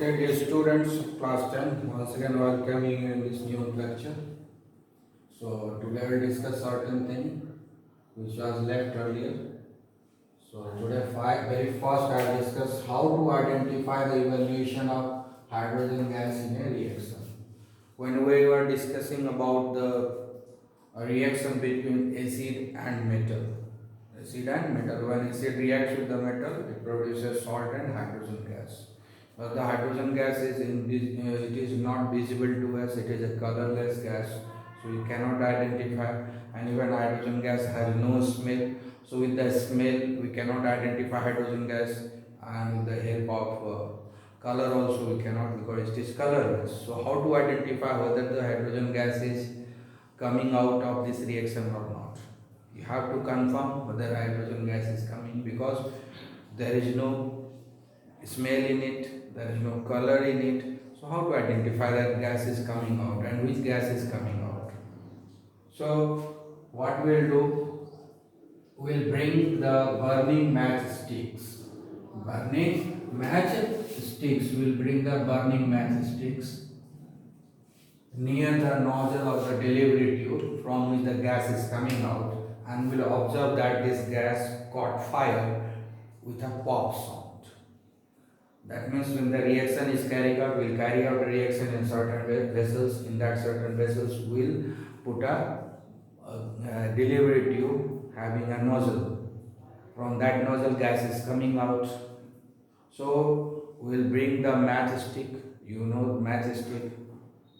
Okay, dear students, class 10, once again welcoming you in this new lecture. So today we'll discuss certain thing which was left earlier. So today very first I'll discuss how to identify the evaluation of hydrogen gas in a reaction. When we were discussing about the reaction between acid and metal. When acid reacts with the metal, it produces salt and hydrogen gas. But the hydrogen gas it is not visible to us. It is a colorless gas, so we cannot identify. And even hydrogen gas has no smell. So with the smell, we cannot identify hydrogen gas, and with the help of color also we cannot, because it is colorless. So how to identify whether the hydrogen gas is coming out of this reaction or not? You have to confirm whether hydrogen gas is coming, because there is no smell in it, there is no color in it. So how to identify that gas is coming out and which gas is coming out? So what we'll do, we'll bring the burning matchsticks. Burning matchsticks, we'll bring the burning matchsticks near the nozzle of the delivery tube from which the gas is coming out, and we'll observe that this gas caught fire with a pop sound. That means when the reaction is carried out, we'll carry out the reaction in certain vessels. In that certain vessels, we'll put a delivery tube having a nozzle. From that nozzle, gas is coming out. So we'll bring the matchstick. You know matchstick.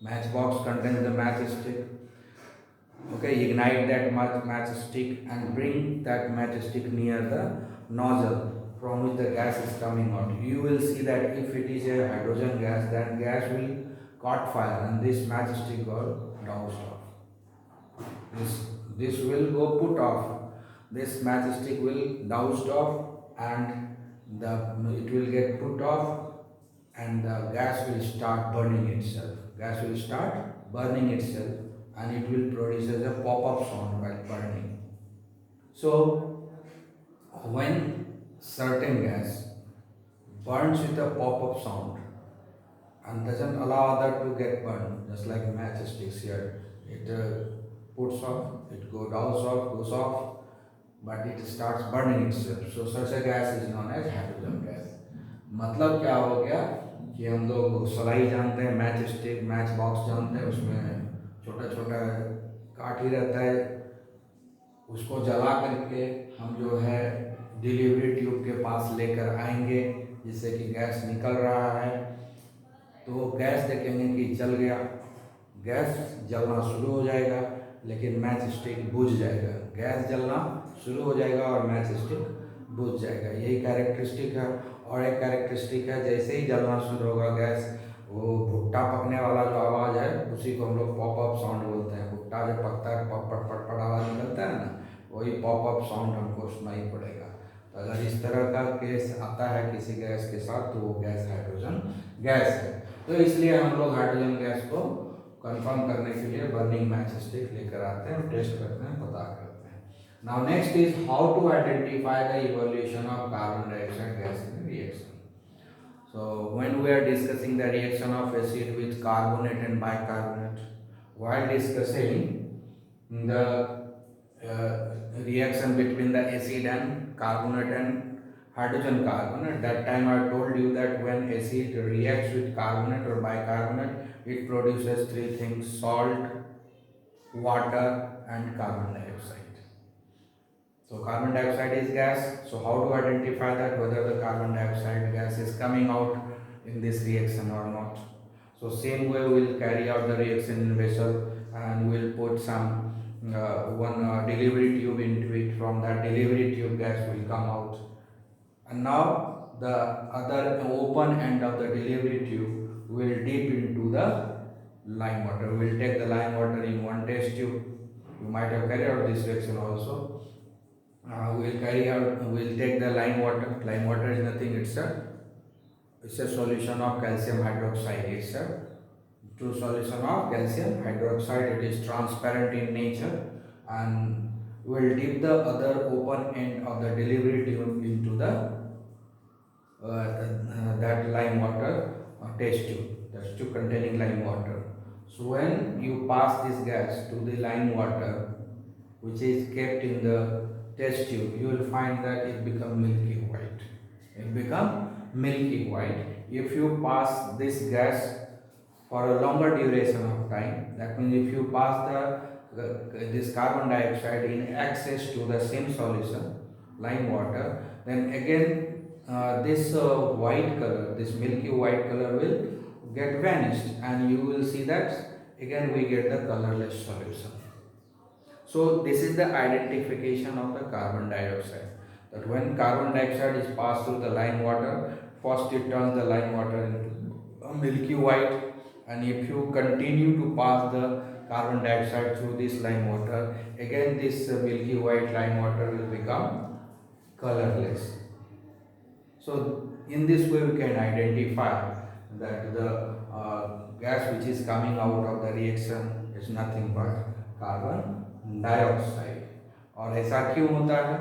Matchbox contains the matchstick. Okay, ignite that matchstick and bring that matchstick near the nozzle from which the gas is coming out. You will see that if it is a hydrogen gas, then gas will caught fire and this matchstick got doused off. This will go put off. This matchstick will doused off, and it will get put off, and the gas will start burning itself. Gas will start burning itself, and it will produce as a pop-up sound while burning. So when certain gas burns with a pop-up sound and doesn't allow other to get burned, just like matchsticks here, it puts off, it goes off, goes off, but it starts burning itself. So such a gas is known as hydrogen gas. मतलब क्या हो गया कि हम लोग सलाई जानते हैं, मैच स्टिक, मैच बॉक्स जानते हैं, उसमें छोटा छोटा काट ही रहता है, उसको जला करके हम जो है डिलीवरी ट्यूब के पास लेकर आएंगे, जिससे कि गैस निकल रहा है, तो गैस देखेंगे कि जल गया, गैस जलना शुरू हो जाएगा, लेकिन मैच स्टिक बुझ जाएगा। गैस जलना शुरू हो जाएगा और मैच स्टिक बुझ जाएगा। यही कैरेक्टरिस्टिक है। और एक कैरेक्टरिस्टिक है, जैसे ही जलना शुरू होगा गैस, वो भुट्टा पकने वाला जो आवाज़ है, उसी को हम लोग पॉपअप साउंड बोलते हैं। भुट्टा जो पकता है, पट पट पट पट आवाज़ निकलता है ना, वही पॉपअप साउंड हमको सुनाई पड़ेगा। तो अगर इस तरह का केस आता है किसी गैस के साथ, तो वो गैस हाइड्रोजन गैस है। तो इसलिए हम लोग हाइड्रोजन गैस को कंफर्म करने के लिए बर्निंग मैचस्टिक लेकर आते हैं, टेस्ट करते हैं, पता करते हैं। Now next is how to identify the evolution of carbon dioxide gas in a reaction. So when we are discussing the reaction of acid with carbonate and bicarbonate, while discussing the reaction between the acid and carbonate and hydrogen carbon, at that time I told you that when acid reacts with carbonate or bicarbonate, it produces three things: salt, water and carbon dioxide. So carbon dioxide is gas. So how to identify that whether the carbon dioxide gas is coming out in this reaction or not? So same way we will carry out the reaction in vessel, and we will put some one delivery tube into it. From that delivery tube, gas will come out, and now the other open end of the delivery tube will dip into the lime water. We will take the lime water in one test tube. You might have carried out this reaction also. We'll take the lime water. Lime water is nothing, it's a solution of calcium hydroxide. It's a true solution of calcium hydroxide. It is transparent in nature, and we'll dip the other open end of the delivery tube into the that lime water test tube containing lime water. So when you pass this gas to the lime water, which is kept in the test tube, you will find that it become milky white. It become milky white. If you pass this gas for a longer duration of time, that means if you pass this carbon dioxide in excess to the same solution, lime water, then again this white color, this milky white color will get vanished, and you will see that again we get the colorless solution. So this is the identification of the carbon dioxide. That when carbon dioxide is passed through the lime water, first it turns the lime water into a milky white, and if you continue to pass the carbon dioxide through this lime water, again this milky white lime water will become colorless. So in this way we can identify that the gas which is coming out of the reaction is nothing but carbon dioxide. और ऐसा क्यों होता है?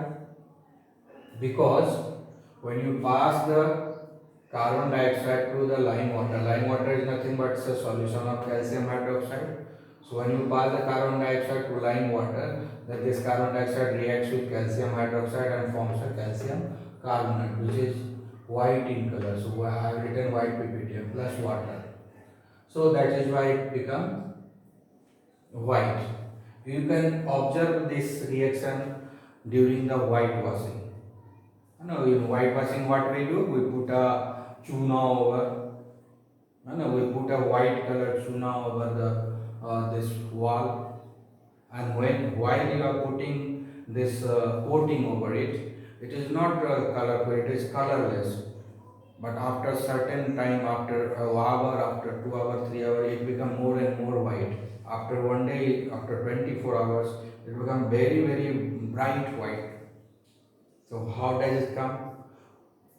Because when you pass the carbon dioxide to the lime water is nothing but a solution of calcium hydroxide. So when you pass the carbon dioxide to lime water, then this carbon dioxide reacts with calcium hydroxide and forms a calcium carbonate, which is white in color. So I have written white PPTM plus water. So that is why it becomes white. You can observe this reaction during the whitewashing. No, in whitewashing what we do? We put a chuna over. No, we put a white color chuna over the this wall, and while you are putting this coating over it, it is not colorful. It is colorless. But after certain time, after an hour, after 2 hours, 3 hours, it becomes more and more white. After one day, after 24 hours, it becomes very, very bright white. So how does it come?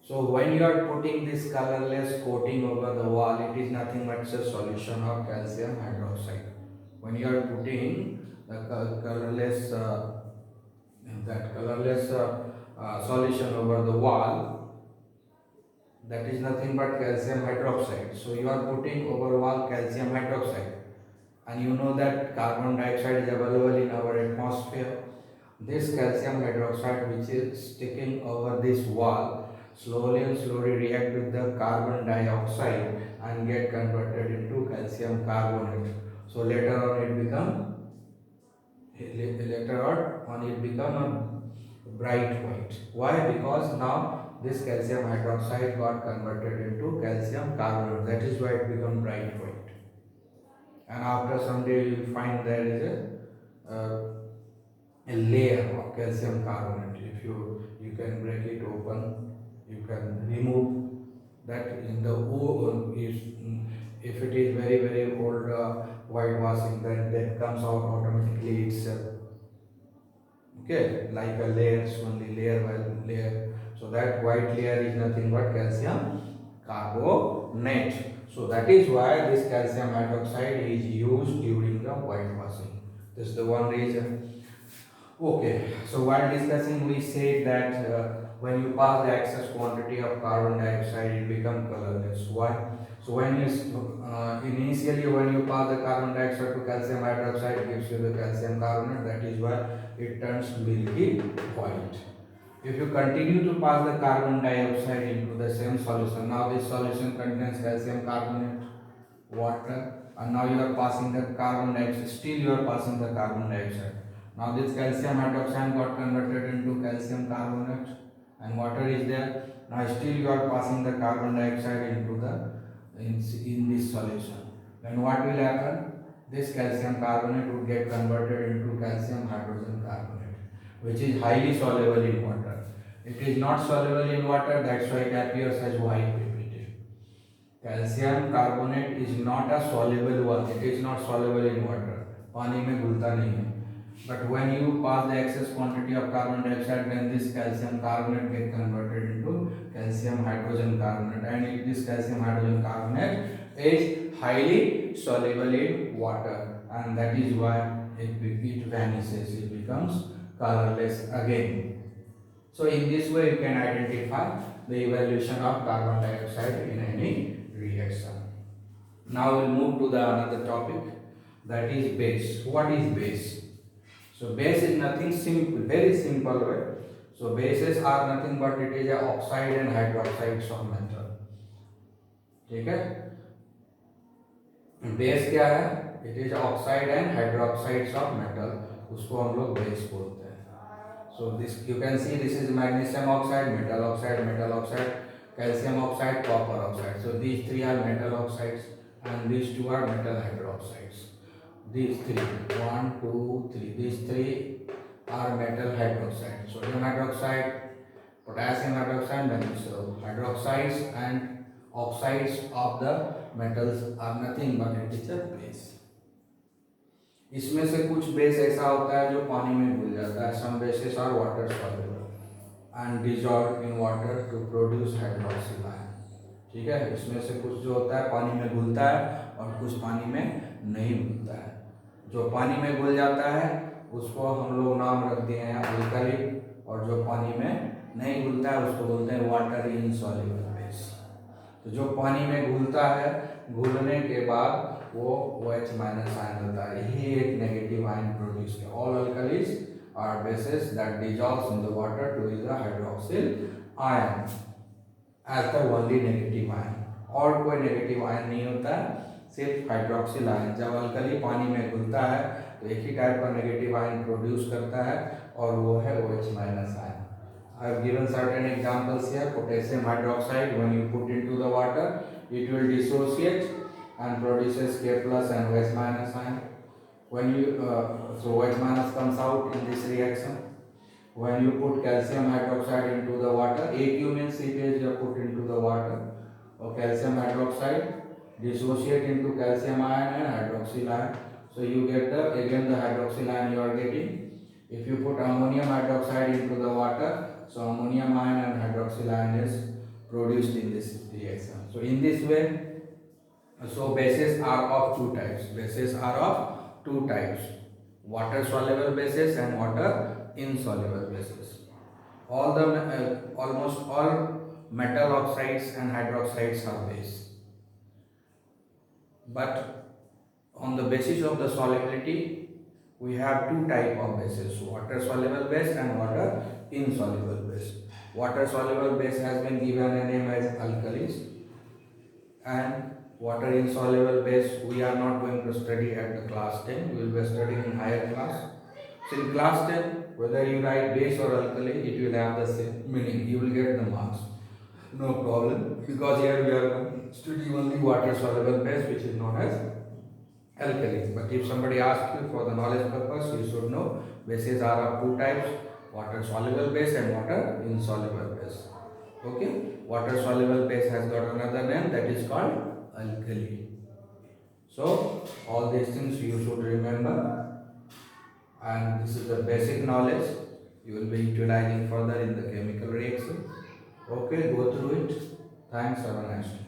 So when you are putting this colorless coating over the wall, it is nothing but a solution of calcium hydroxide. When you are putting the colorless solution over the wall, that is nothing but calcium hydroxide. So you are putting over wall calcium hydroxide, and you know that carbon dioxide is available in our atmosphere. This calcium hydroxide which is sticking over this wall slowly and slowly react with the carbon dioxide and get converted into calcium carbonate. So later on it become a bright white. Why? Because now this calcium hydroxide got converted into calcium carbonate. That is why it becomes bright white. And after some day you will find there is a layer of calcium carbonate. If you can break it open, you can remove that in the if it is very, very old whitewashing, then that comes out automatically itself. Okay, like a layer, only layer by layer. So that white layer is nothing but calcium carbonate. So that is why this calcium hydroxide is used during the whitewashing. This is the one reason. Okay, so while discussing we said that when you pass the excess quantity of carbon dioxide, it becomes colorless. Why? So when you initially when you pass the carbon dioxide to calcium hydroxide, it gives you the calcium carbonate. That is why it turns milky white. If you continue to pass the carbon dioxide into the same solution, now this solution contains calcium carbonate, water, and now you are passing the carbon dioxide. Still you are passing the carbon dioxide. Now this calcium hydroxide got converted into calcium carbonate, and water is there. Now still you are passing the carbon dioxide into in this solution. Then what will happen? This calcium carbonate would get converted into calcium hydrogen carbonate, which is highly soluble in water. It is not soluble in water, that's why it appears as white PPT. Calcium carbonate is not a soluble one. It is not soluble in water. पानी में घुलता नहीं है. But when you pass the excess quantity of carbon dioxide, then this calcium carbonate get converted into calcium hydrogen carbonate, and this calcium hydrogen carbonate is highly soluble in water, and that is why it vanishes. It becomes colorless again. So in this way you can identify the evolution of carbon dioxide in any reaction. Now we'll move to the another topic, that is base. What is base? So base is nothing simple, very simple way. So bases are nothing but it is a oxide and hydroxides of metal. ठीक है, base क्या है? It is oxide and hydroxides of metal, उसको हम लोग base बोलते हैं. So this you can see this is magnesium oxide, metal oxide, calcium oxide, copper oxide. So these three are metal oxides and these two are metal hydroxides. These three, 1, 2, 3, these three are metal hydroxides. Sodium hydroxide, potassium hydroxide, magnesium hydroxides and oxides of the metals are nothing but it is a base. इसमें से कुछ base ऐसा होता है जो पानी में घुल जाता है. Some bases are water soluble and dissolved in water to produce hydroxyl ion. ठीक है, इसमें से कुछ जो होता है पानी में घुलता है और कुछ पानी में नहीं घुलता है. जो पानी में घुल जाता है उसको हम लोग नाम रख दिए हैं अल्कली, और जो पानी में नहीं घुलता है उसको बोलते हैं वाटर इनसॉल्युबल बेस. तो जो पानी में घुलता है, घुलने के बाद वो OH- आयन होता है. यही एक नेगेटिव आयन प्रोड्यूस किया. All alkalies are bases that dissolves in the water to the hydroxyl ion as the only negative ion. और कोई नेगेटिव आयन नहीं होता है, सिर्फ हाइड्रोक्सिल आयन. जब अल्कली पानी में घुलता है तो एक ही टाइप का नेगेटिव आयन प्रोड्यूस करता है और वो है OH- ion. I have given certain examples here. Potassium hydroxide, when you put into the water, it will dissociate and produces K plus and OH- ion. When you so OH- comes out in this reaction. When you put calcium hydroxide into the water, AQ means it is put into the water, or calcium hydroxide dissociate into calcium ion and hydroxyl ion. So you get again the hydroxyl ion you are getting. If you put ammonium hydroxide into the water, so ammonium ion and hydroxyl ion is produced in this reaction. So in this way, so bases are of two types. Bases are of two types: water soluble bases and water insoluble bases. All the almost all metal oxides and hydroxides are base, but on the basis of the solubility we have two type of bases: water soluble base and water insoluble base. Water soluble base has been given a name as alkalis, and water insoluble base we are not going to study at the class 10. We will be studying in higher class. So in class 10, whether you write base or alkali, it will have the same meaning. You will get the marks. No problem, because here we are studying only water soluble base, which is known as alkali. But if somebody asks you for the knowledge purpose, you should know bases are of two types: water soluble base and water insoluble base. Okay, water soluble base has got another name, that is called alkali. So all these things you should remember, and this is the basic knowledge you will be utilizing further in the chemical reaction. Okay, go through it. Thanks, have a nice day.